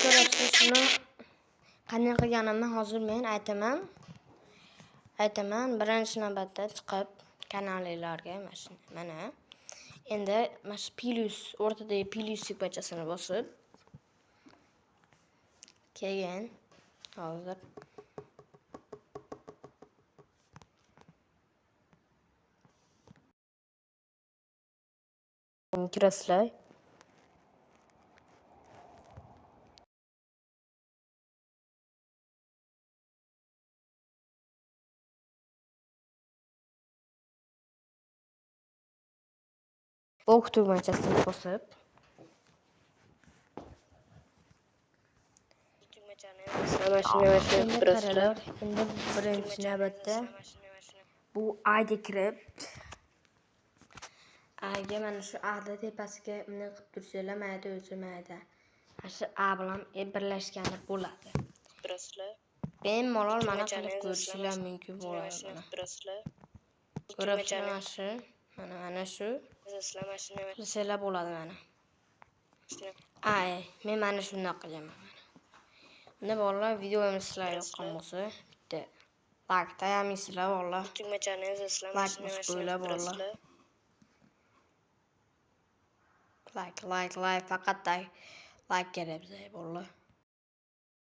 ko'rasiz, shuni qanday qilganimni hozir men aytaman. Birinchi navbatda chiqib kanallarga mana. Endi mana shu plus o'rtadagi plus tugmachasini bosib keyin hozir kirasizlar. O'q tugmachasini bosib mashina turasizlar. Endi birinchi navbatda bu A'ga kirib A'ga mana shu A'da tepasiga bunday qilib tursanglar, mayda o'zi mayda. Mana shu A bilan birlashganda bo'ladi. Bemalol mana qilib ko'rishinglar mumkin bo'ladi. Ko'rasizlar mana shu qilsanglar bo'ladi mana. Men mana shunday qilaman. Unda bolalar videomiz sizlarga yoqqan bo'lsa, bitta like tayamisizlar bolalar. Like bosib qo'yinglar bolalar. Like faqat like kerak bizga bolalar.